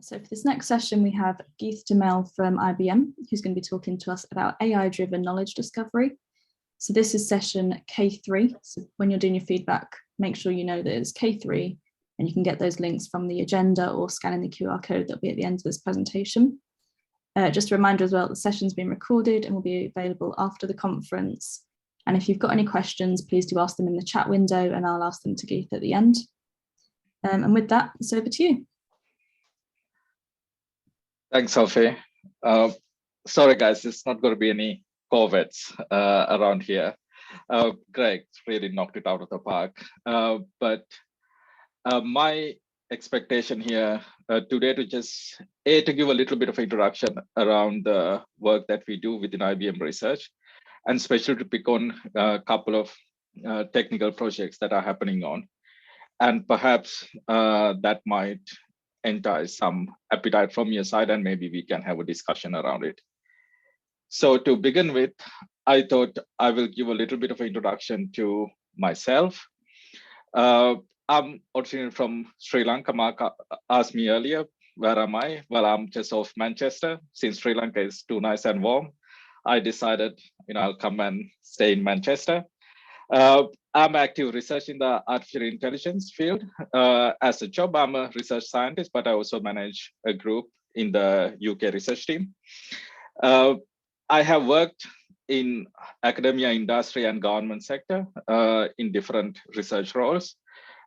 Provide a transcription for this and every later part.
So for this next session, we have Geeth Demel from IBM, who's going to be talking to us about AI-driven knowledge discovery. So this is session K3. So when you're doing your feedback, make sure you know that it's K3, and you can get those links from the agenda or scanning the QR code that'll be at the end of this presentation. Just a reminder as well, the session's been recorded and will be available after the conference. And if you've got any questions, please do ask them in the chat window and I'll ask them to Geeth at the end. And with that, it's over to you. Thanks, Sophie. Sorry, guys, it's not going to be any COVIDs around here. Greg really knocked it out of the park. But my expectation here today to just to give a little bit of introduction around the work that we do within IBM Research, and especially to pick on a couple of technical projects that are happening on. And perhaps that might entice some appetite from your side, and maybe we can have a discussion around it. So to begin with, I thought I will give a little bit of an introduction to myself. I'm originally from Sri Lanka. Mark asked me earlier, where am I? Well, I'm just off Manchester. Since Sri Lanka is too nice and warm, I decided, I'll come and stay in Manchester. I'm active research in the artificial intelligence field. As a job, I'm a research scientist, but I also manage a group in the UK research team. I have worked in academia, industry, and government sector in different research roles.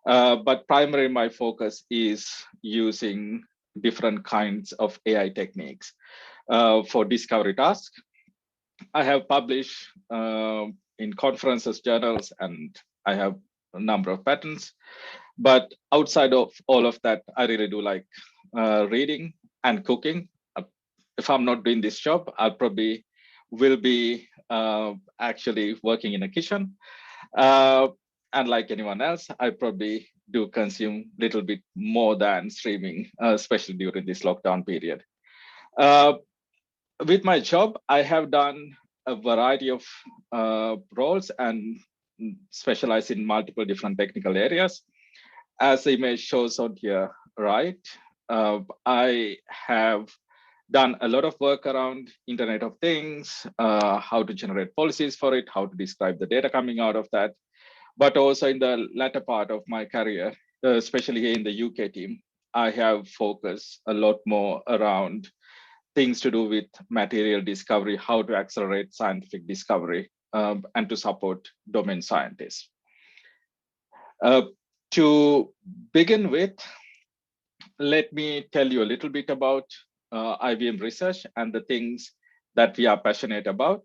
But primarily my focus is using different kinds of AI techniques for discovery tasks. I have published in conferences, journals, and I have a number of patents. But outside of all of that, I really do like reading and cooking. If I'm not doing this job, I probably will be actually working in a kitchen. And like anyone else, I probably do consume a little bit more than streaming, especially during this lockdown period. With my job, I have done a variety of roles and specialize in multiple different technical areas. As the image shows on here, right? I have done a lot of work around Internet of Things, how to generate policies for it, how to describe the data coming out of that. But also in the latter part of my career, especially here in the UK team, I have focused a lot more around things to do with material discovery, how to accelerate scientific discovery, and to support domain scientists. To begin with, let me tell you a little bit about IBM Research and the things that we are passionate about.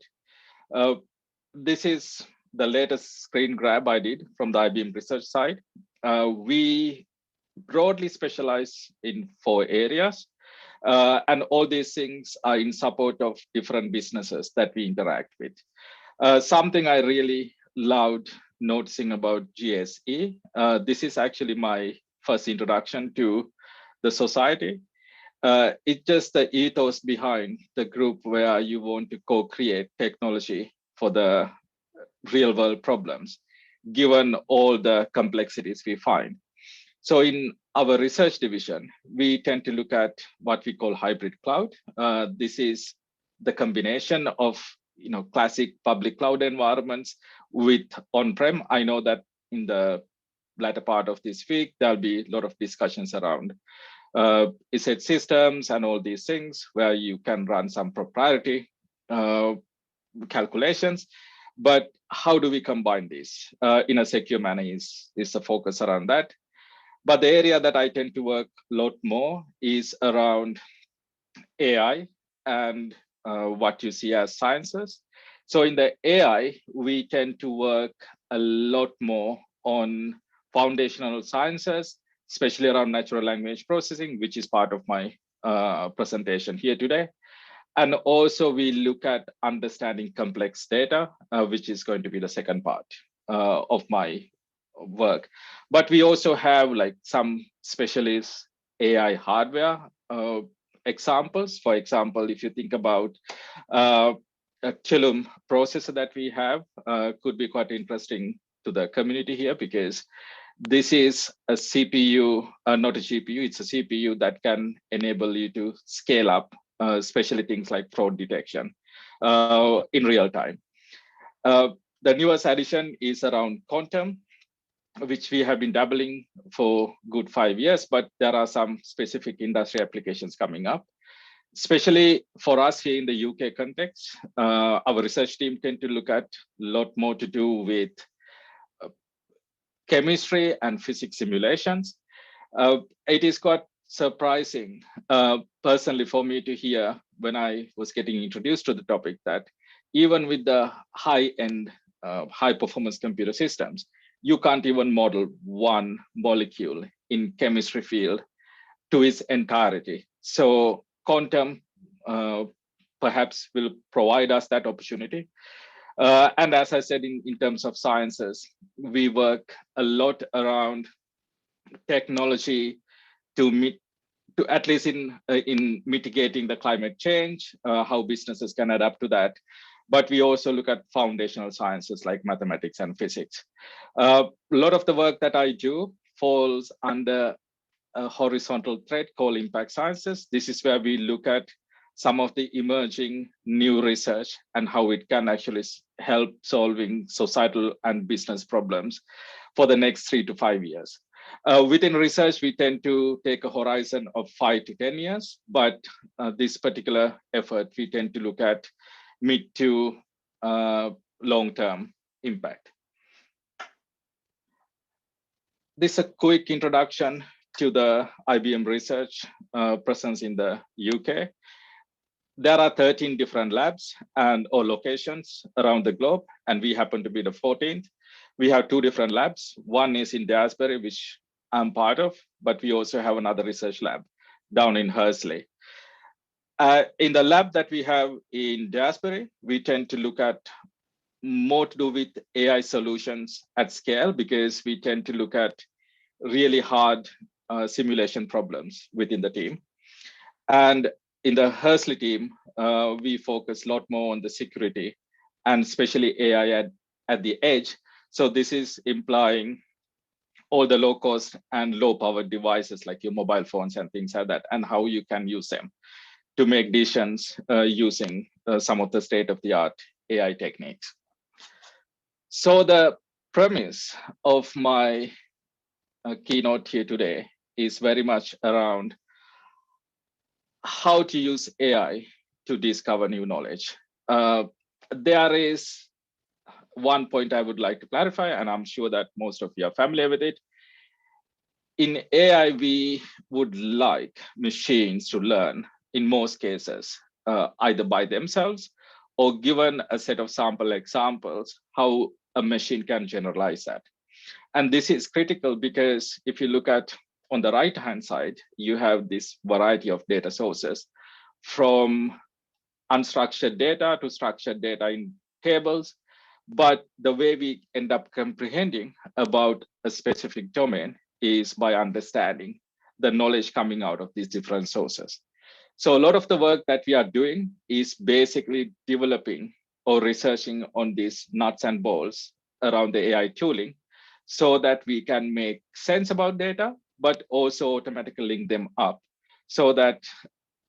This is the latest screen grab I did from the IBM Research side. We broadly specialize in 4 areas. And all these things are in support of different businesses that we interact with. Something I really loved noticing about GSE, this is actually my first introduction to the society. It's just the ethos behind the group where you want to co-create technology for the real world problems, given all the complexities we find. So in our research division, we tend to look at what we call hybrid cloud. This is the combination of classic public cloud environments with on-prem. I know that in the latter part of this week, there'll be a lot of discussions around ESET systems and all these things where you can run some proprietary calculations. But how do we combine this in a secure manner is the focus around that. But the area that I tend to work a lot more is around AI and what you see as sciences. So in the AI, we tend to work a lot more on foundational sciences, especially around natural language processing, which is part of my presentation here today. And also we look at understanding complex data, which is going to be the second part of my work. But we also have like some specialist AI hardware examples. For example, if you think about a Chilum processor that we have, could be quite interesting to the community here because This is a CPU, not a GPU, it's a CPU that can enable you to scale up, especially things like fraud detection in real time. The newest addition is around quantum, which we have been dabbling for good 5 years, but there are some specific industry applications coming up. Especially for us here in the UK context, our research team tend to look at a lot more to do with chemistry and physics simulations. It is quite surprising, personally, for me to hear when I was getting introduced to the topic that even with the high-end, high-performance computer systems, you can't even model one molecule in chemistry field to its entirety. So quantum perhaps will provide us that opportunity. And as I said, in terms of sciences, we work a lot around technology to at least in mitigating the climate change, how businesses can adapt to that. But we also look at foundational sciences like mathematics and physics. A lot of the work that I do falls under a horizontal thread called impact sciences. This is where we look at some of the emerging new research and how it can actually help solving societal and business problems for the next 3 to 5 years. Within research, we tend to take a horizon of 5 to 10 years, but this particular effort, we tend to look at mid to long-term impact. This is a quick introduction to the IBM research presence in the UK. There are 13 different labs or locations around the globe, and we happen to be the 14th. We have 2 different labs. One is in Daresbury, which I'm part of, but we also have another research lab down in Hursley. In the lab that we have in Daresbury, we tend to look at more to do with AI solutions at scale, because we tend to look at really hard simulation problems within the team. And in the Hursley team, we focus a lot more on the security and especially AI at the edge. So this is implying all the low cost and low power devices like your mobile phones and things like that, and how you can use them to make decisions using some of the state of the art AI techniques. So the premise of my keynote here today is very much around how to use AI to discover new knowledge. There is one point I would like to clarify, and I'm sure that most of you are familiar with it. In AI, we would like machines to learn, in most cases, either by themselves or given a set of sample examples, how a machine can generalize that. And this is critical because if you look at on the right-hand side, you have this variety of data sources, from unstructured data to structured data in tables. But the way we end up comprehending about a specific domain is by understanding the knowledge coming out of these different sources. So a lot of the work that we are doing is basically developing or researching on these nuts and bolts around the AI tooling, so that we can make sense about data, but also automatically link them up, so that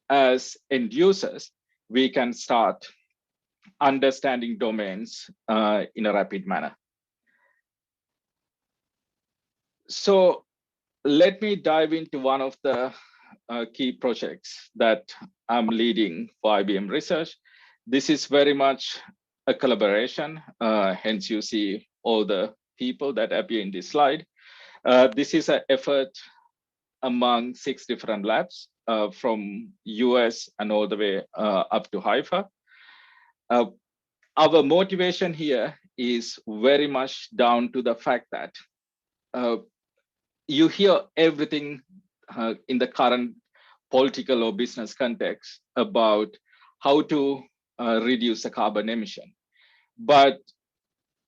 as end users, we can start understanding domains in a rapid manner. So let me dive into one of the key projects that I'm leading for IBM Research. This is very much a collaboration, hence you see all the people that appear in this slide. This is an effort among 6 different labs from US and all the way up to Haifa. Our motivation here is very much down to the fact that you hear everything in the current political or business context about how to reduce the carbon emission. But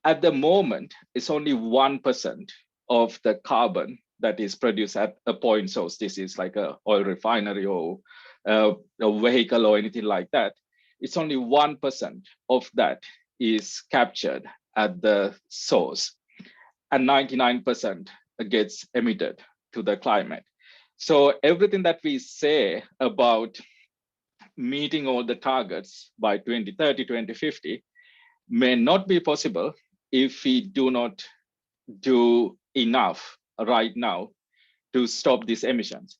at the moment, it's only 1% of the carbon that is produced at a point source. This is like an oil refinery or a vehicle or anything like that. It's only 1% of that is captured at the source, and 99% gets emitted to the climate. So everything that we say about meeting all the targets by 2030, 2050 may not be possible if we do not do enough right now to stop these emissions.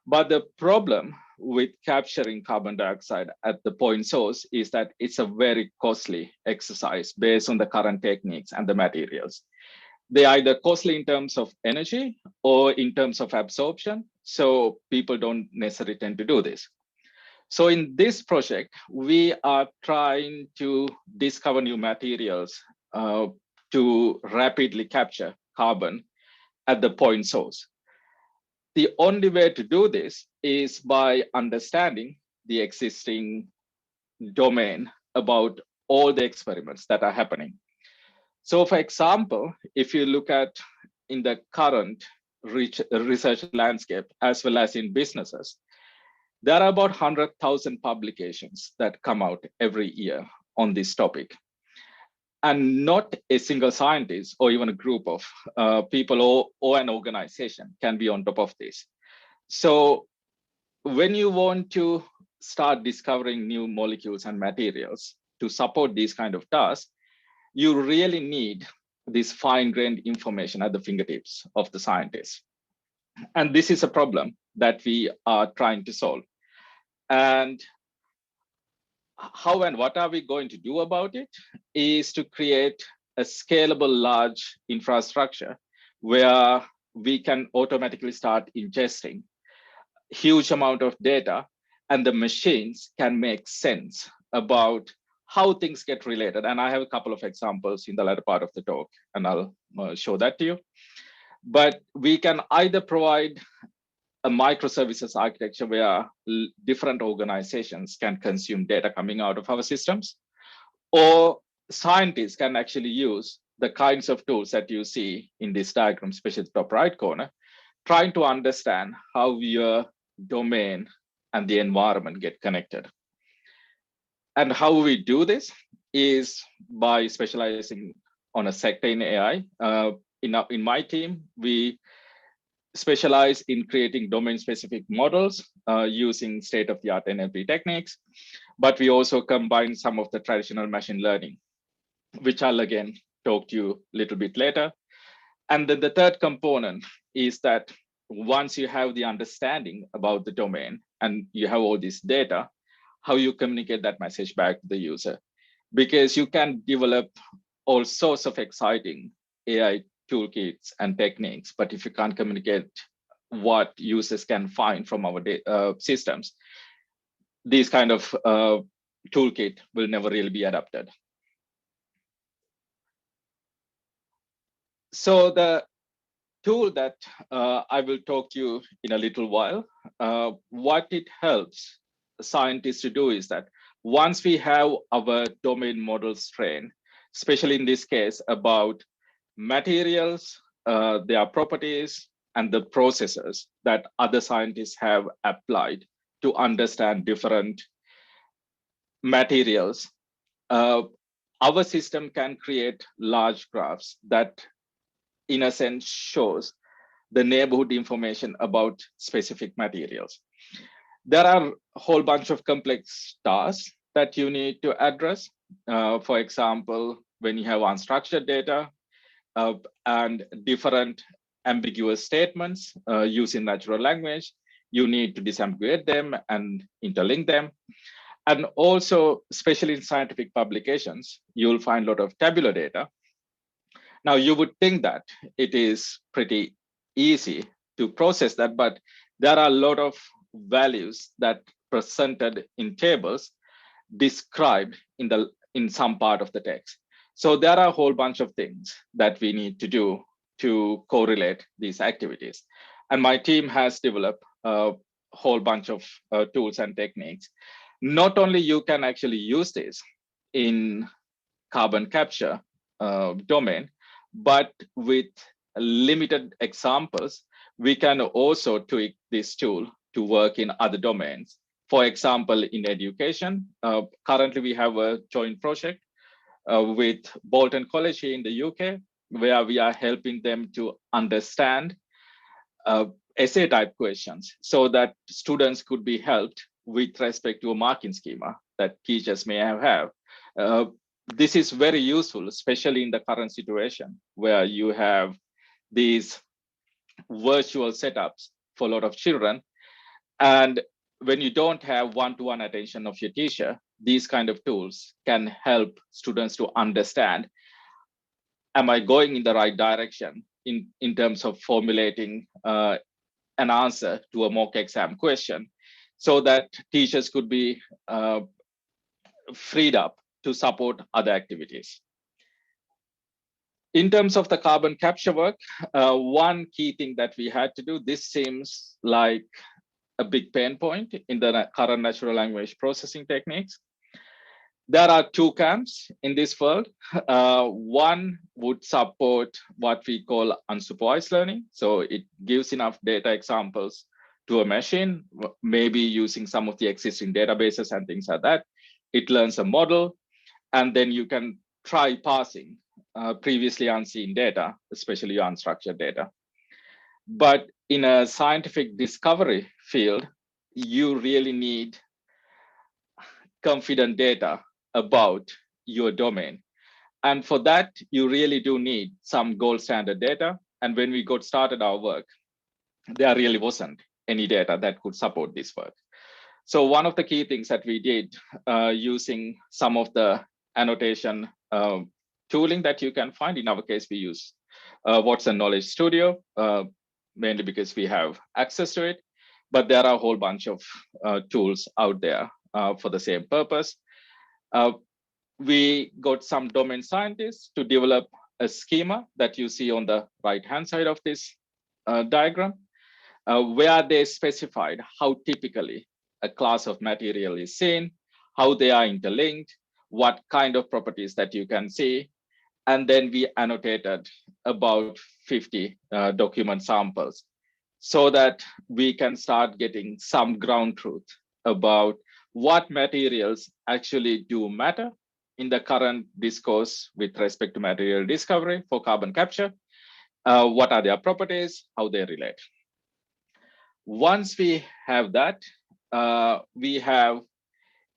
But the problem with capturing carbon dioxide at the point source is that it's a very costly exercise based on the current techniques and the materials. They are either costly in terms of energy or in terms of absorption, so people don't necessarily tend to do this. So in this project, we are trying to discover new materials to rapidly capture carbon at the point source. The only way to do this is by understanding the existing domain about all the experiments that are happening. So for example, if you look at in the current research landscape, as well as in businesses, there are about 100,000 publications that come out every year on this topic. And not a single scientist or even a group of people or an organization can be on top of this. So when you want to start discovering new molecules and materials to support these kind of tasks, you really need this fine-grained information at the fingertips of the scientists. And this is a problem that we are trying to solve. And how and what are we going to do about it is to create a scalable large infrastructure where we can automatically start ingesting huge amount of data, and the machines can make sense about how things get related. And I have a couple of examples in the latter part of the talk, and I'll show that to you. But we can either provide a microservices architecture where different organizations can consume data coming out of our systems, or scientists can actually use the kinds of tools that you see in this diagram, especially the top right corner, trying to understand how your domain and the environment get connected. And how we do this is by specializing on a sector in AI. In my team, we specialize in creating domain-specific models using state-of-the-art NLP techniques, but we also combine some of the traditional machine learning, which I'll again talk to you a little bit later. And then the third component is that once you have the understanding about the domain and you have all this data, how you communicate that message back to the user. Because you can develop all sorts of exciting AI toolkits and techniques, but if you can't communicate what users can find from our systems, these kind of toolkit will never really be adapted. So the tool that I will talk to you in a little while, what it helps scientists to do is that once we have our domain models trained, especially in this case about materials, their properties, and the processes that other scientists have applied to understand different materials, our system can create large graphs that, in a sense, shows the neighborhood information about specific materials. There are a whole bunch of complex tasks that you need to address. For example, when you have unstructured data and different ambiguous statements using natural language, you need to disambiguate them and interlink them. And also, especially in scientific publications, you'll find a lot of tabular data. Now, you would think that it is pretty easy to process that, but there are a lot of values that presented in tables described in some part of the text. So there are a whole bunch of things that we need to do to correlate these activities. And my team has developed a whole bunch of tools and techniques. Not only you can actually use this in carbon capture domain, but with limited examples, we can also tweak this tool to work in other domains. For example, in education, currently we have a joint project with Bolton College here in the UK, where we are helping them to understand essay type questions so that students could be helped with respect to a marking schema that teachers may have. This is very useful, especially in the current situation where you have these virtual setups for a lot of children. And when you don't have one-to-one attention of your teacher, these kind of tools can help students to understand, am I going in the right direction in terms of formulating an answer to a mock exam question, so that teachers could be freed up to support other activities. In terms of the carbon capture work, one key thing that we had to do, this seems like a big pain point in the current natural language processing techniques. There are two camps in this world. One would support what we call unsupervised learning. So it gives enough data examples to a machine, maybe using some of the existing databases and things like that. It learns a model, and then you can try parsing previously unseen data, especially unstructured data. But in a scientific discovery field, you really need confident data about your domain. And for that, you really do need some gold standard data. And when we got started our work, there really wasn't any data that could support this work. So one of the key things that we did using some of the annotation tooling that you can find, in our case, we use Watson Knowledge Studio, mainly because we have access to it. But there are a whole bunch of tools out there for the same purpose. We got some domain scientists to develop a schema that you see on the right-hand side of this diagram, where they specified how typically a class of material is seen, how they are interlinked, what kind of properties that you can see. And then we annotated about 50 document samples so that we can start getting some ground truth about what materials actually do matter in the current discourse with respect to material discovery for carbon capture. What are their properties, how they relate. Once we have that, we have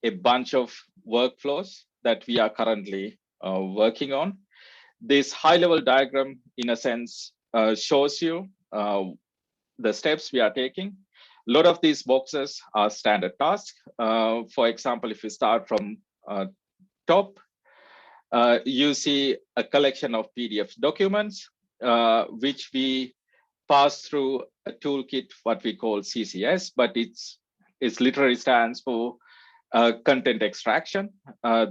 a bunch of workflows that we are currently working on. This high-level diagram, in a sense, shows you the steps we are taking. A lot of these boxes are standard tasks. For example, if we start from top, you see a collection of PDF documents, which we pass through a toolkit, what we call CCS, but it's literally stands for content extraction.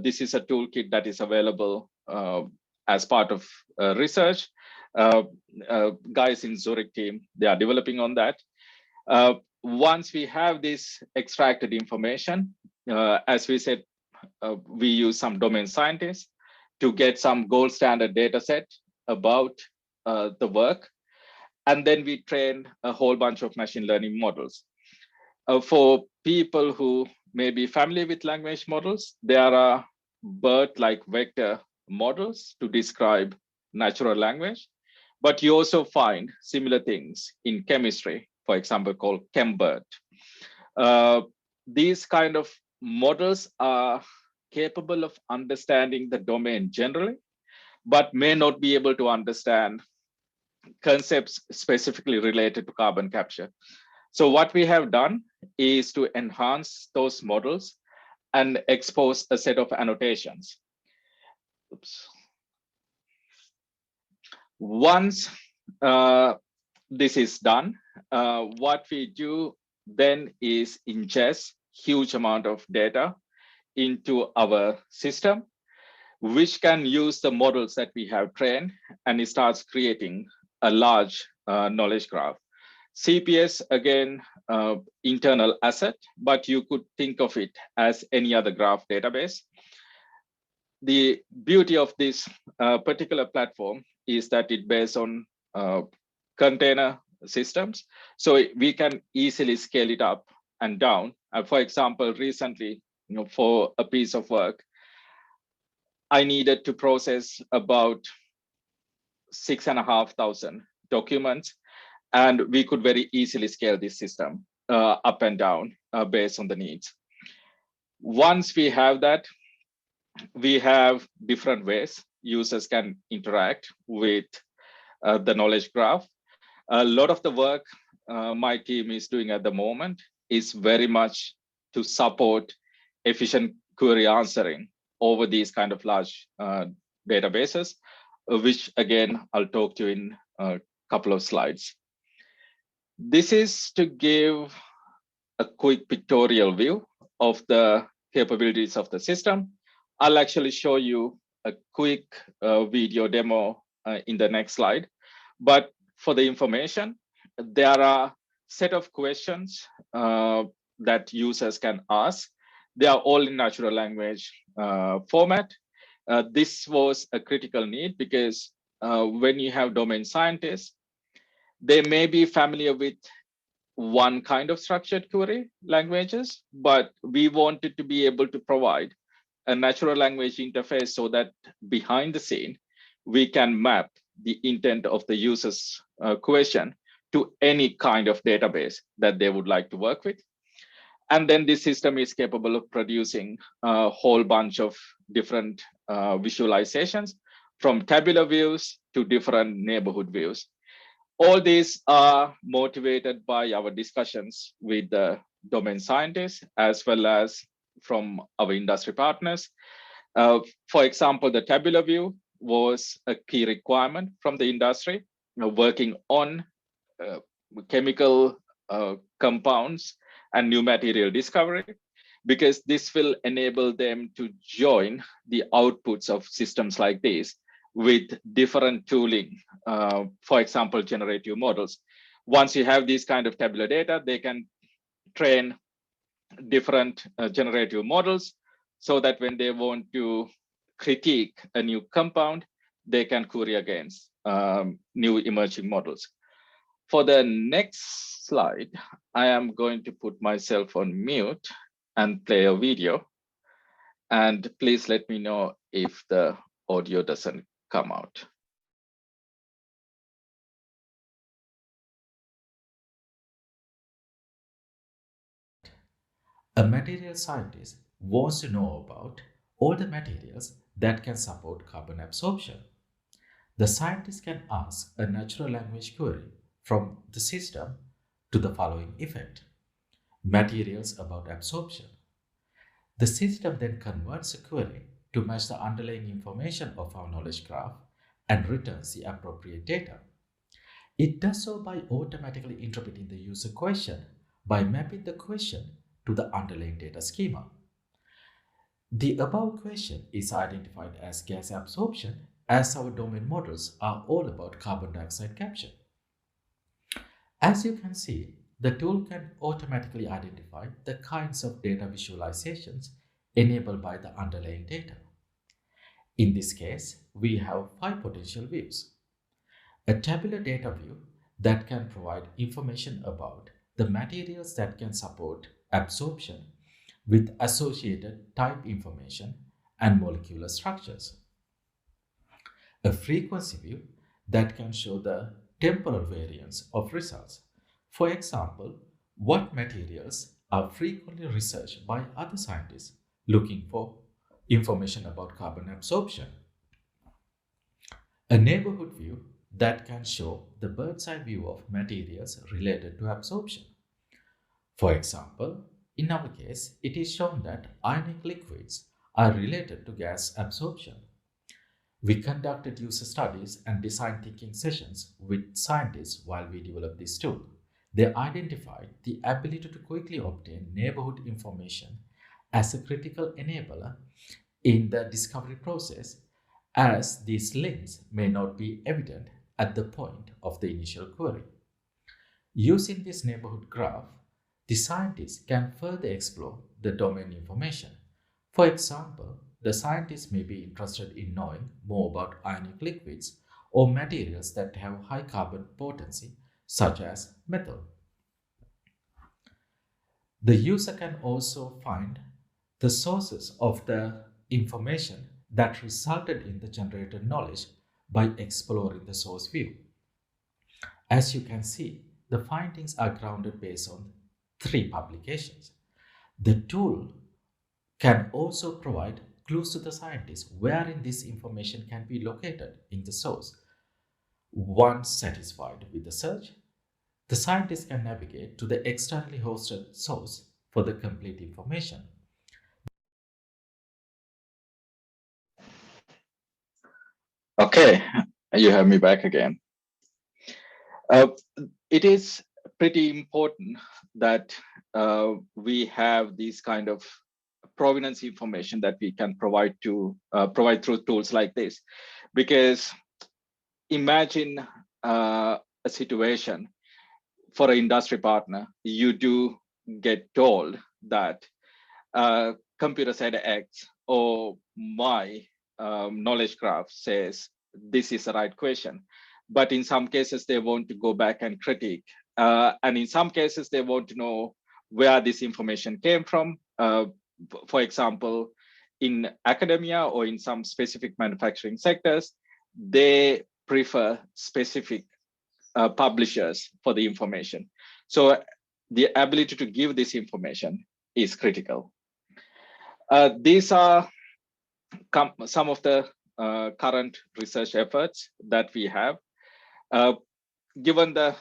This is a toolkit that is available as part of research. Guys in Zurich team, they are developing on that. Once we have this extracted information, as we said, we use some domain scientists to get some gold standard data set about the work. And then we train a whole bunch of machine learning models. For people who may be familiar with language models, there are BERT-like vector models to describe natural language. But you also find similar things in chemistry, for example, called ChemBERT. These kind of models are capable of understanding the domain generally, but may not be able to understand concepts specifically related to carbon capture. So what we have done is to enhance those models and expose a set of annotations. Oops. Once this is done, what we do then is ingest huge amount of data into our system, which can use the models that we have trained, and it starts creating a large knowledge graph. CPS, again, internal asset, but you could think of it as any other graph database. The beauty of this particular platform is that it based on container systems. So we can easily scale it up and down. For example, recently, for a piece of work, I needed to process about 6,500 documents, and we could very easily scale this system up and down based on the needs. Once we have that, we have different ways users can interact with the knowledge graph. A lot of the work my team is doing at the moment is very much to support efficient query answering over these kind of large databases, which again, I'll talk to in a couple of slides. This is to give a quick pictorial view of the capabilities of the system. I'll actually show you a quick video demo in the next slide. But for the information, there are a set of questions that users can ask. They are all in natural language format. This was a critical need because when you have domain scientists, they may be familiar with one kind of structured query languages, but we wanted to be able to provide a natural language interface so that behind the scene, we can map the intent of the user's question to any kind of database that they would like to work with. And then this system is capable of producing a whole bunch of different visualizations, from tabular views to different neighborhood views. All these are motivated by our discussions with the domain scientists, as well as from our industry partners. For example, the tabular view was a key requirement from the industry, working on chemical compounds and new material discovery, because this will enable them to join the outputs of systems like this with different tooling, for example, generative models. Once you have these kind of tabular data, they can train different generative models so that when they want to critique a new compound, they can query against new emerging models. For the next slide, I am going to put myself on mute and play a video. And please let me know if the audio doesn't come out. A material scientist wants to know about all the materials that can support carbon absorption. The scientist can ask a natural language query from the system to the following effect: materials about absorption. The system then converts a query to match the underlying information of our knowledge graph and returns the appropriate data. It does so by automatically interpreting the user question by mapping the question to the underlying data schema. The above question is identified as gas absorption, as our domain models are all about carbon dioxide capture. As you can see, the tool can automatically identify the kinds of data visualizations enabled by the underlying data. In this case, we have 5 potential views. A tabular data view that can provide information about the materials that can support absorption with associated type information and molecular structures. A frequency view that can show the temporal variance of results. For example, what materials are frequently researched by other scientists looking for information about carbon absorption. A neighborhood view that can show the bird's eye view of materials related to absorption. For example, in our case, it is shown that ionic liquids are related to gas absorption. We conducted user studies and design thinking sessions with scientists while we developed this tool. They identified the ability to quickly obtain neighborhood information as a critical enabler in the discovery process, as these links may not be evident at the point of the initial query. Using this neighborhood graph, the scientists can further explore the domain information. For example, the scientists may be interested in knowing more about ionic liquids or materials that have high carbon potency, such as metal. The user can also find the sources of the information that resulted in the generated knowledge by exploring the source view. As you can see, the findings are grounded based on 3 publications. The tool can also provide clues to the scientist wherein this information can be located in the source. Once satisfied with the search, the scientist can navigate to the externally hosted source for the complete information. Okay, you have me back again. Uh, it is pretty important that we have these kind of provenance information that we can provide through tools like this, because imagine a situation for an industry partner, you do get told that computer said X, or my knowledge graph says this is the right question. But in some cases, they want to go back and critique. And in some cases, they want to know where this information came from. For example, in academia or in some specific manufacturing sectors, they prefer specific publishers for the information. So the ability to give this information is critical. These are some of the current research efforts that we have. Given the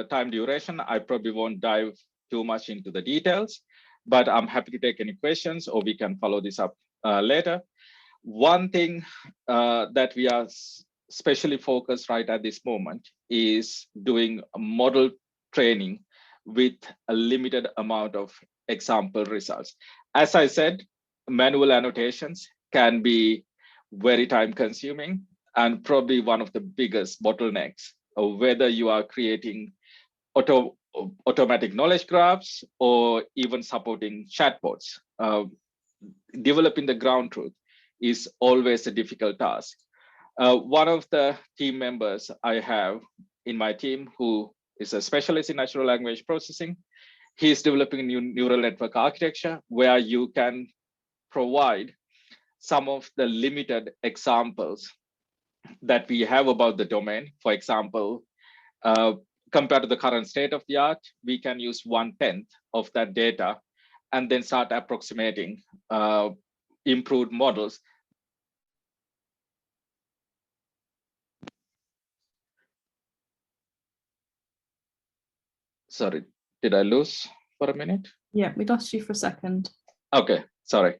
time duration, I probably won't dive too much into the details, but I'm happy to take any questions, or we can follow this up later. One thing that we are especially focused right at this moment is doing a model training with a limited amount of example results. As I said, manual annotations can be very time consuming and probably one of the biggest bottlenecks of whether you are creating automatic knowledge graphs or even supporting chatbots. Developing the ground truth is always a difficult task. One of the team members I have in my team, who is a specialist in natural language processing, he's developing a new neural network architecture where you can provide some of the limited examples that we have about the domain. For example, compared to the current state of the art, we can use 1/10 of that data and then start approximating improved models. Sorry, did I lose for a minute? Yeah, we lost you for a second. Okay, sorry.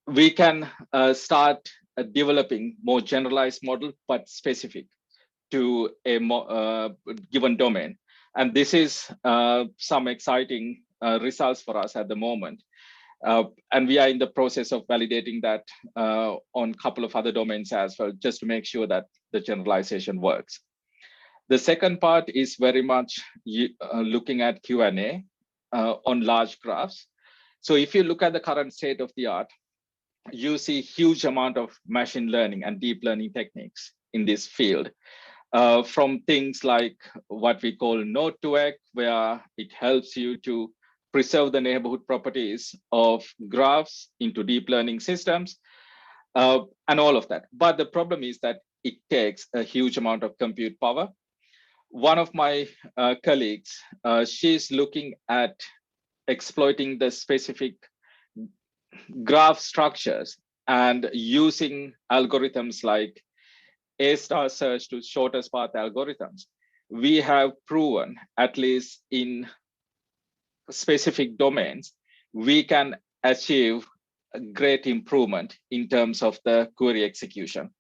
We can start developing more generalized model, but specific to a given domain. And this is some exciting results for us at the moment. And we are in the process of validating that on a couple of other domains as well, just to make sure that the generalization works. The second part is very much looking at Q&A on large graphs. So if you look at the current state of the art, you see huge amount of machine learning and deep learning techniques in this field. From things like what we call Node2X, where it helps you to preserve the neighborhood properties of graphs into deep learning systems, and all of that. But the problem is that it takes a huge amount of compute power. One of my colleagues, she's looking at exploiting the specific graph structures and using algorithms like A-star search to shortest path algorithms. We have proven, at least in specific domains, we can achieve a great improvement in terms of the query execution.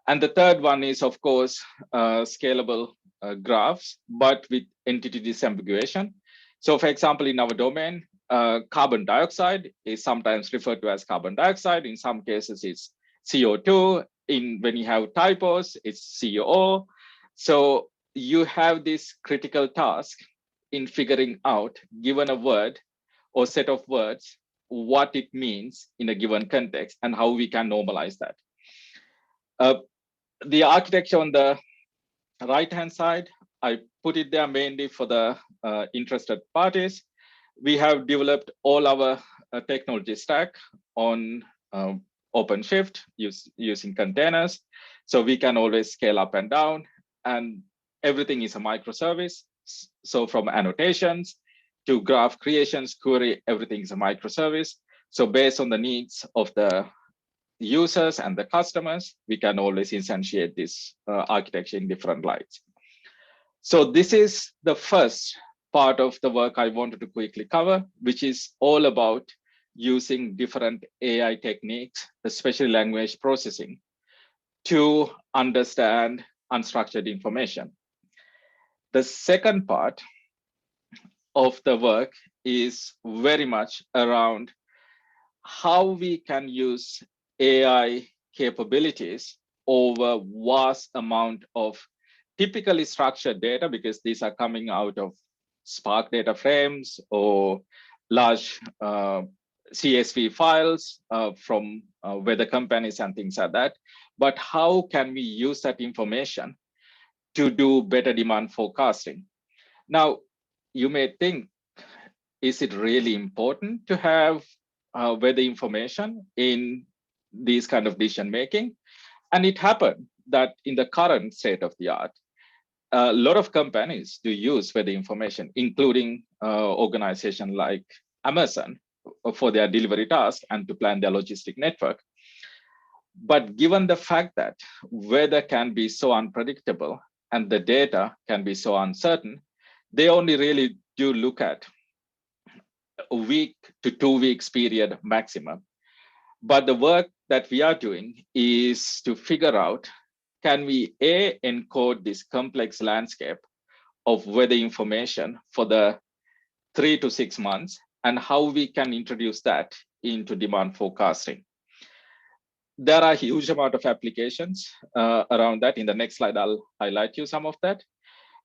And the third one is, of course, scalable graphs, but with entity disambiguation. So for example, in our domain, carbon dioxide is sometimes referred to as carbon dioxide. In some cases, it's CO2. When you have typos, it's COO. So you have this critical task in figuring out, given a word or set of words, what it means in a given context and how we can normalize that. The architecture on the right-hand side, I put it there mainly for the interested parties. We have developed all our technology stack on OpenShift, using containers. So we can always scale up and down, and everything is a microservice. So from annotations to graph creations, query, everything is a microservice. So based on the needs of the users and the customers, we can always instantiate this architecture in different lights. So this is the first part of the work I wanted to quickly cover, which is all about using different AI techniques, especially language processing, to understand unstructured information. The second part of the work is very much around how we can use AI capabilities over vast amount of typically structured data, because these are coming out of Spark data frames or large CSV files from weather companies and things like that. But how can we use that information to do better demand forecasting? Now, you may think, is it really important to have weather information in these kind of decision making? And it happened that in the current state of the art, a lot of companies do use weather information, including organizations like Amazon for their delivery tasks and to plan their logistic network. But given the fact that weather can be so unpredictable and the data can be so uncertain, they only really do look at a week to 2 weeks period maximum. But the work that we are doing is to figure out, can we encode this complex landscape of weather information for the 3 to 6 months, and how we can introduce that into demand forecasting. There are a huge amount of applications around that. In the next slide, I'll highlight you some of that.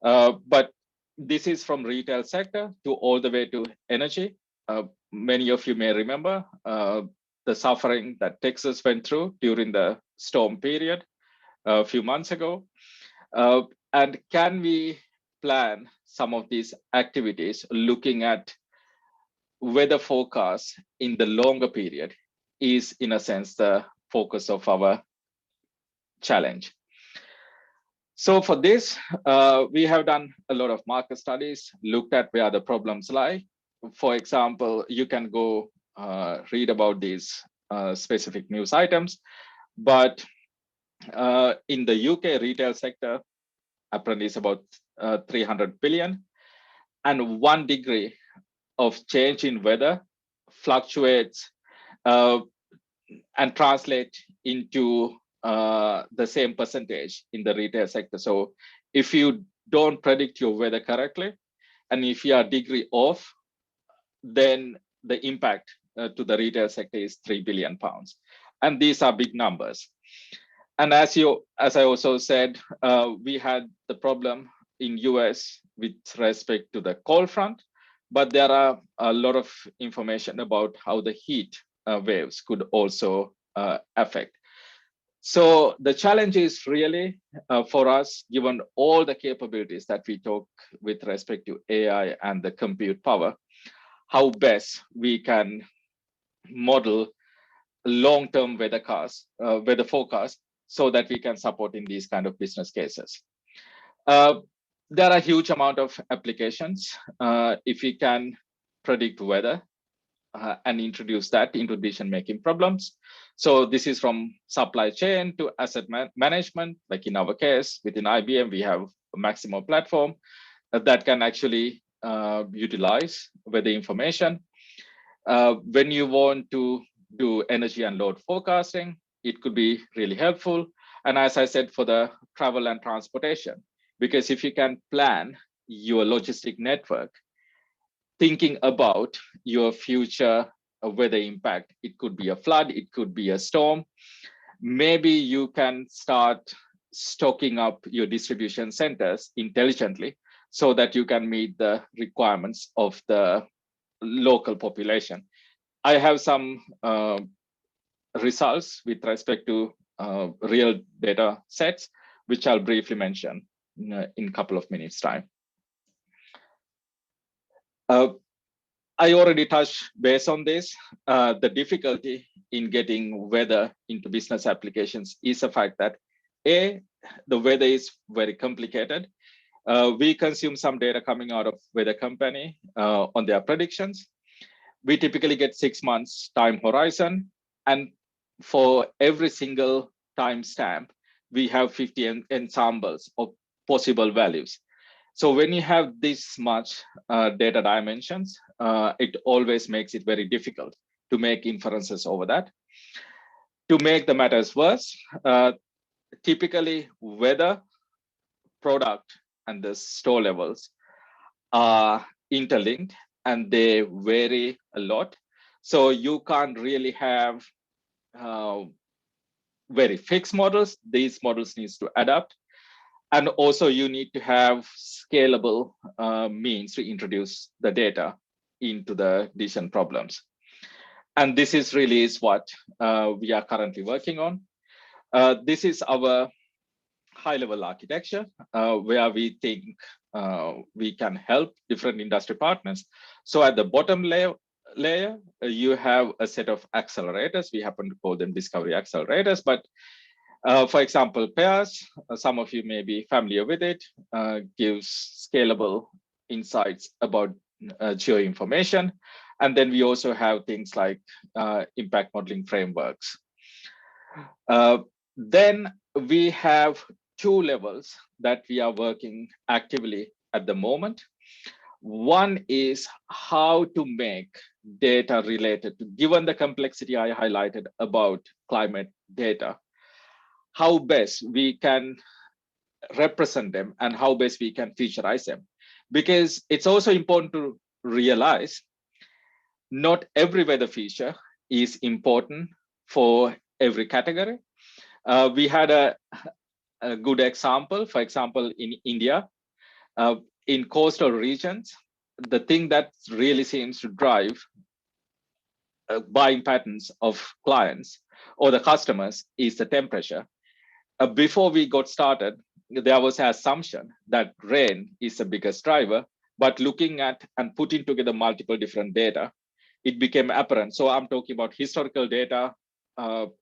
But this is from retail sector to all the way to energy. Many of you may remember the suffering that Texas went through during the storm period a few months ago. And can we plan some of these activities looking at weather forecasts in the longer period is, in a sense, the focus of our challenge. So for this, we have done a lot of market studies, looked at where the problems lie. For example, you can go read about these specific news items, but in the UK retail sector, apparently is about 300 billion, and 1 degree of change in weather fluctuates and translate into the same percentage in the retail sector. So if you don't predict your weather correctly, and if you are a degree off, then the impact to the retail sector is £3 billion. And these are big numbers. And as I also said, we had the problem in US with respect to the cold front, but there are a lot of information about how the heat waves could also affect. So the challenge is really for us, given all the capabilities that we talk with respect to AI and the compute power, how best we can model long-term weather forecast so that we can support in these kind of business cases. There are a huge amount of applications. If we can predict weather and introduce that into decision-making problems. So this is from supply chain to asset management. Like in our case, within IBM, we have a Maximo platform that can actually utilize weather information. When you want to do energy and load forecasting, it could be really helpful. And as I said, for the travel and transportation, because if you can plan your logistic network, thinking about your future weather impact, it could be a flood, it could be a storm. Maybe you can start stocking up your distribution centers intelligently so that you can meet the requirements of the local population. I have some results with respect to real data sets, which I'll briefly mention in a couple of minutes' time. I already touched base on this. The difficulty in getting weather into business applications is the fact that the weather is very complicated. We consume some data coming out of weather company on their predictions. We typically get 6 months time horizon, and for every single timestamp, we have 50 ensembles of possible values. So when you have this much data dimensions, it always makes it very difficult to make inferences over that. To make the matters worse, typically weather, product, and the store levels are interlinked and they vary a lot. So you can't really have very fixed models. These models needs to adapt. And also you need to have scalable means to introduce the data into the decision problems. And this is really what we are currently working on. This is our high-level architecture where we think we can help different industry partners. So at the bottom layer, you have a set of accelerators. We happen to call them discovery accelerators, but for example, Pairs, some of you may be familiar with it, gives scalable insights about geoinformation. And then we also have things like impact modeling frameworks. Then we have 2 levels that we are working actively at the moment. One is how to make data related to, given the complexity I highlighted about climate data, how best we can represent them and how best we can featureize them. Because it's also important to realize not every weather feature is important for every category. We had a good example, for example, in India, in coastal regions, the thing that really seems to drive buying patterns of clients or the customers is the temperature. Before we got started, there was an assumption that rain is the biggest driver, but looking at and putting together multiple different data, it became apparent. So I'm talking about historical data,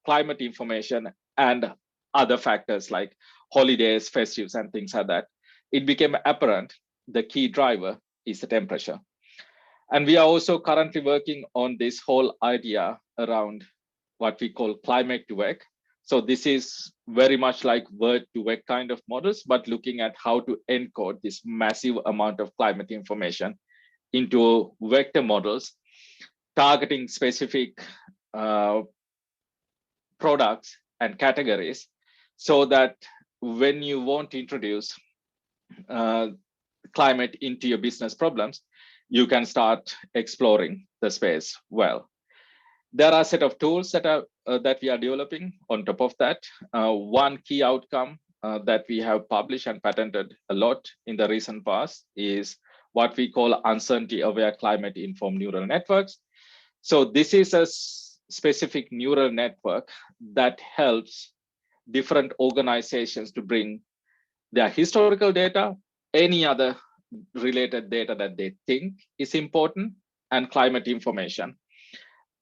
climate information, and other factors like holidays, festives, and things like that. It became apparent the key driver is the temperature. And we are also currently working on this whole idea around what we call climate to vec. So this is very much like word to vec kind of models, but looking at how to encode this massive amount of climate information into vector models, targeting specific products and categories, so that when you want to introduce climate into your business problems, you can start exploring the space well. There are a set of tools that we are developing on top of that. One key outcome that we have published and patented a lot in the recent past is what we call uncertainty-aware climate-informed neural networks. So this is a specific neural network that helps different organizations to bring their historical data, any other related data that they think is important, and climate information.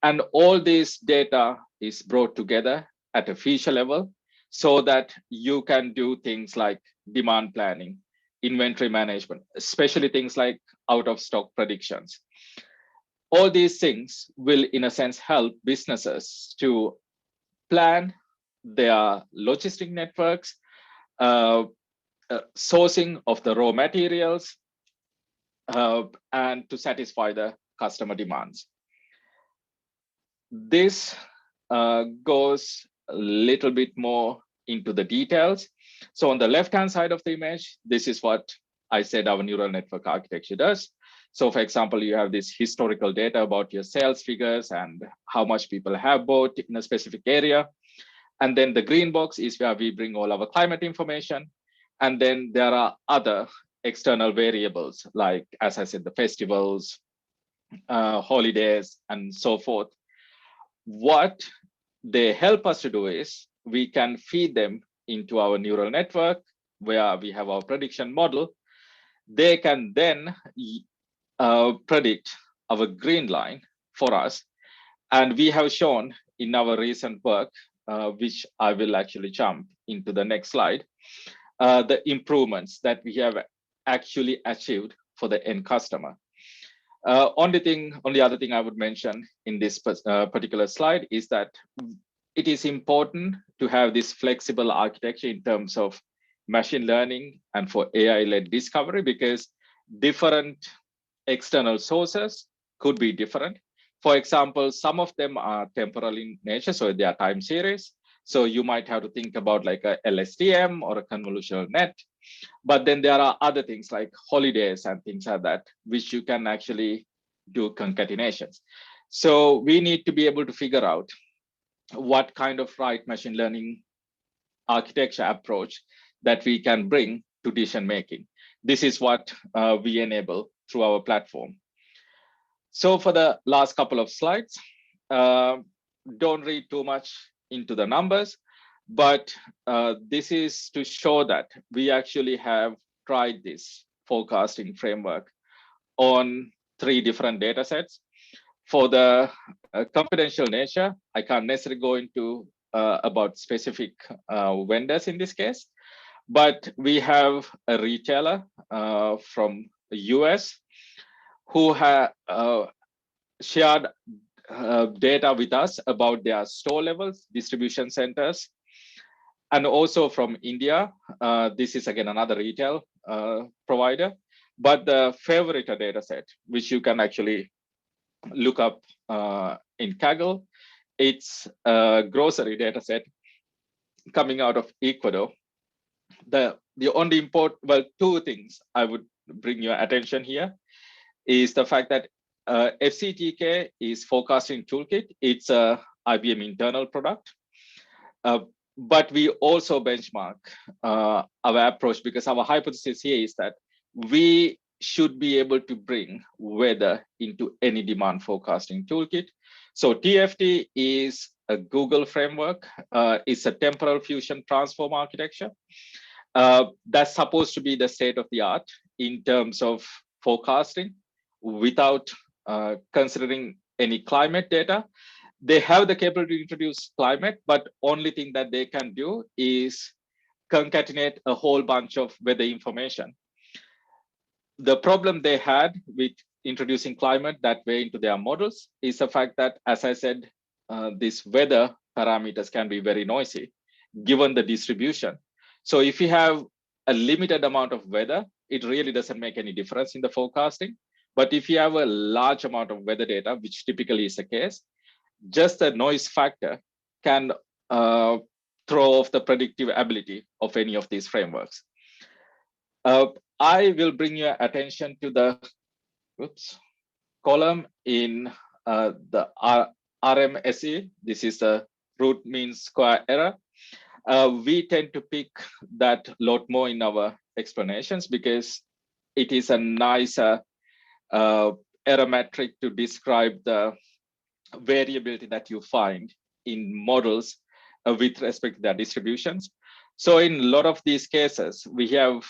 And all this data is brought together at a feature level so that you can do things like demand planning, inventory management, especially things like out of stock predictions. All these things will, in a sense, help businesses to plan their logistic networks, sourcing of the raw materials, and to satisfy the customer demands. This goes a little bit more into the details. So on the left-hand side of the image, this is what I said our neural network architecture does. So for example, you have this historical data about your sales figures and how much people have bought in a specific area. And then the green box is where we bring all our climate information. And then there are other external variables, like, as I said, the festivals, holidays, and so forth. What they help us to do is we can feed them into our neural network where we have our prediction model. They can then predict our green line for us. And we have shown in our recent work, which I will actually jump into the next slide, the improvements that we have actually achieved for the end customer. Only other thing I would mention in this particular slide is that it is important to have this flexible architecture in terms of machine learning and for AI-led discovery, because different external sources could be different. For example, some of them are temporal in nature, so they are time series. So you might have to think about like a LSTM or a convolutional net. But then there are other things like holidays and things like that, which you can actually do concatenations. So we need to be able to figure out what kind of right machine learning architecture approach that we can bring to decision making. This is what we enable through our platform. So for the last couple of slides, don't read too much into the numbers, but this is to show that we actually have tried this forecasting framework on 3 different data sets. For the confidential nature, I can't necessarily go into about specific vendors in this case, but we have a retailer from the US who have shared data with us about their store levels, distribution centers, and also from India. This is again another retail provider, but the favorite data set, which you can actually look up in Kaggle, it's a grocery data set coming out of Ecuador. The only well, 2 things I would bring your attention here is the fact that FCTK is forecasting toolkit. It's a IBM internal product, but we also benchmark our approach, because our hypothesis here is that we should be able to bring weather into any demand forecasting toolkit. So TFT is a Google framework. It's a temporal fusion transform architecture. That's supposed to be the state of the art in terms of forecasting without considering any climate data. They have the capability to introduce climate, but only thing that they can do is concatenate a whole bunch of weather information. The problem they had with introducing climate that way into their models is the fact that, as I said, these weather parameters can be very noisy given the distribution. So if you have a limited amount of weather, it really doesn't make any difference in the forecasting. But if you have a large amount of weather data, which typically is the case, just the noise factor can throw off the predictive ability of any of these frameworks. I will bring your attention to the column in the RMSE. This is the root mean square error. We tend to pick that a lot more in our explanations because it is a nicer error metric to describe the variability that you find in models with respect to their distributions. So in a lot of these cases, we have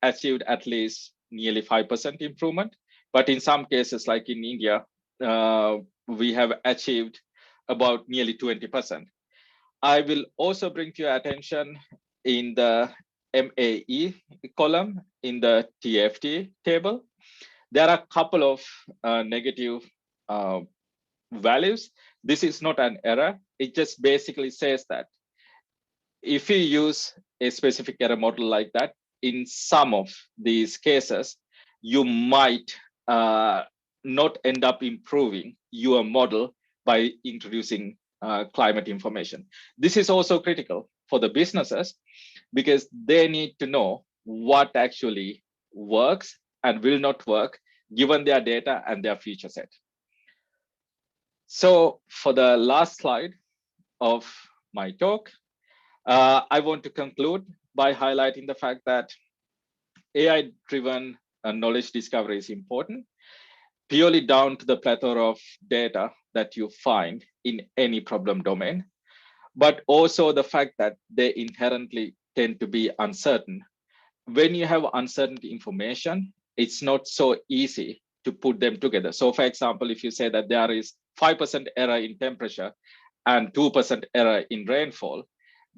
achieved at least nearly 5% improvement. But in some cases, like in India, we have achieved about nearly 20%. I will also bring to your attention in the MAE column in the TFT table, there are a couple of negative values. This is not an error. It just basically says that if you use a specific error model like that, in some of these cases, you might not end up improving your model by introducing climate information. This is also critical for the businesses because they need to know what actually works and will not work given their data and their feature set. So for the last slide of my talk, I want to conclude by highlighting the fact that AI-driven knowledge discovery is important, purely down to the plethora of data that you find in any problem domain, but also the fact that they inherently tend to be uncertain. When you have uncertain information, it's not so easy to put them together. So for example, if you say that there is 5% error in temperature and 2% error in rainfall,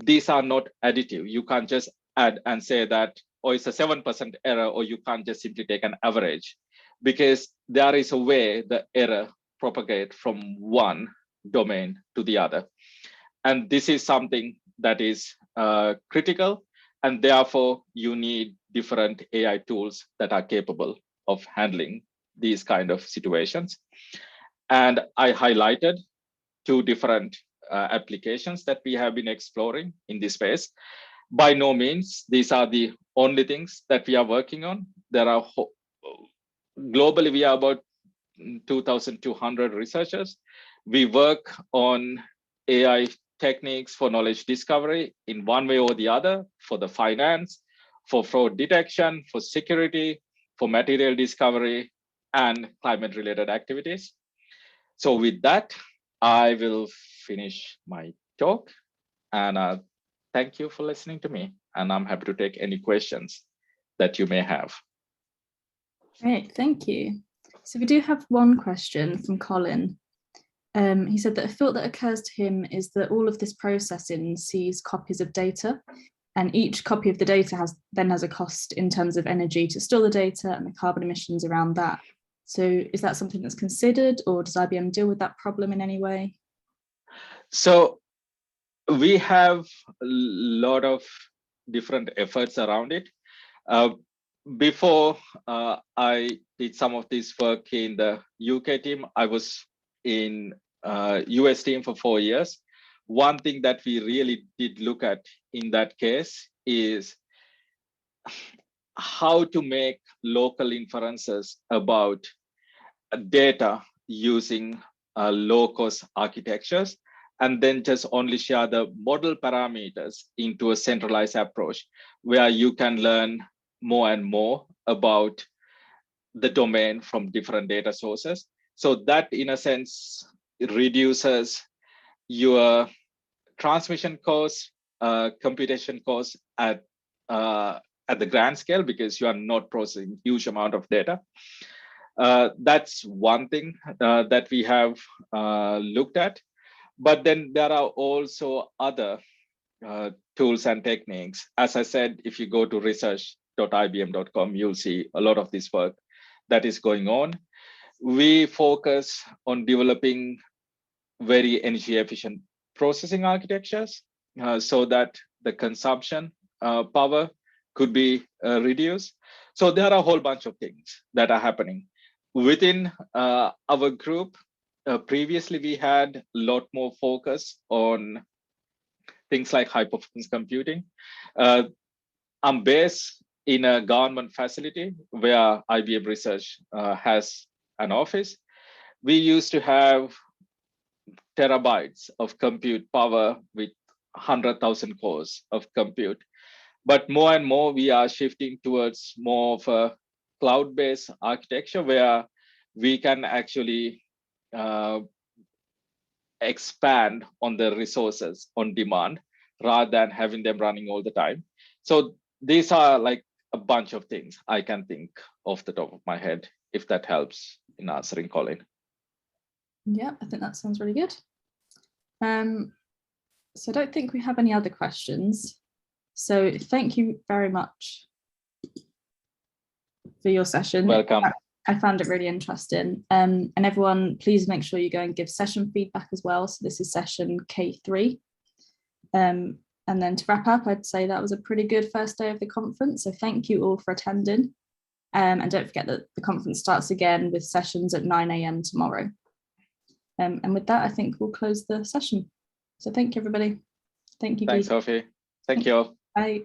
these are not additive. You can't just add and say that, oh, it's a 7% error, or you can't just simply take an average, because there is a way the error propagate from one domain to the other. And this is something that is critical, and therefore you need different AI tools that are capable of handling these kind of situations. And I highlighted 2 different applications that we have been exploring in this space. By no means, these are the only things that we are working on. There are globally, we are about 2,200 researchers. We work on AI techniques for knowledge discovery in one way or the other, for the finance, for fraud detection, for security, for material discovery, and climate-related activities. So with that, I will finish my talk, and thank you for listening to me. And I'm happy to take any questions that you may have. Great, thank you. So we do have one question from Colin. He said that a thought that occurs to him is that all of this processing sees copies of data, and each copy of the data then has a cost in terms of energy to store the data and the carbon emissions around that. So is that something that's considered, or does IBM deal with that problem in any way? So we have a lot of different efforts around it. Before I did some of this work in the UK team, I was in US team for 4 years. One thing that we really did look at in that case is how to make local inferences about data using low-cost architectures, and then just only share the model parameters into a centralized approach where you can learn more and more about the domain from different data sources. So that, in a sense, reduces your transmission costs, computation costs at the grand scale, because you are not processing huge amount of data. That's one thing that we have looked at. But then there are also other tools and techniques. As I said, if you go to research.ibm.com, you'll see a lot of this work that is going on. We focus on developing very energy efficient processing architectures so that the consumption power could be reduced. So there are a whole bunch of things that are happening. Within our group, previously we had a lot more focus on things like high performance computing. I'm based in a government facility where IBM Research has an office. We used to have terabytes of compute power with 100,000 cores of compute. But more and more, we are shifting towards more of a cloud-based architecture where we can actually expand on the resources on demand rather than having them running all the time. So these are like a bunch of things I can think off the top of my head, if that helps in answering Colin. Yeah, I think that sounds really good. So I don't think we have any other questions. So thank you very much for your session. Welcome. I found it really interesting. And everyone, please make sure you go and give session feedback as well. So this is session K3. And then to wrap up, I'd say that was a pretty good first day of the conference. So thank you all for attending. And don't forget that the conference starts again with sessions at 9 AM tomorrow. And with that, I think we'll close the session. So thank you, everybody. Thank you. Thanks, Sophie. Thank you all. Bye.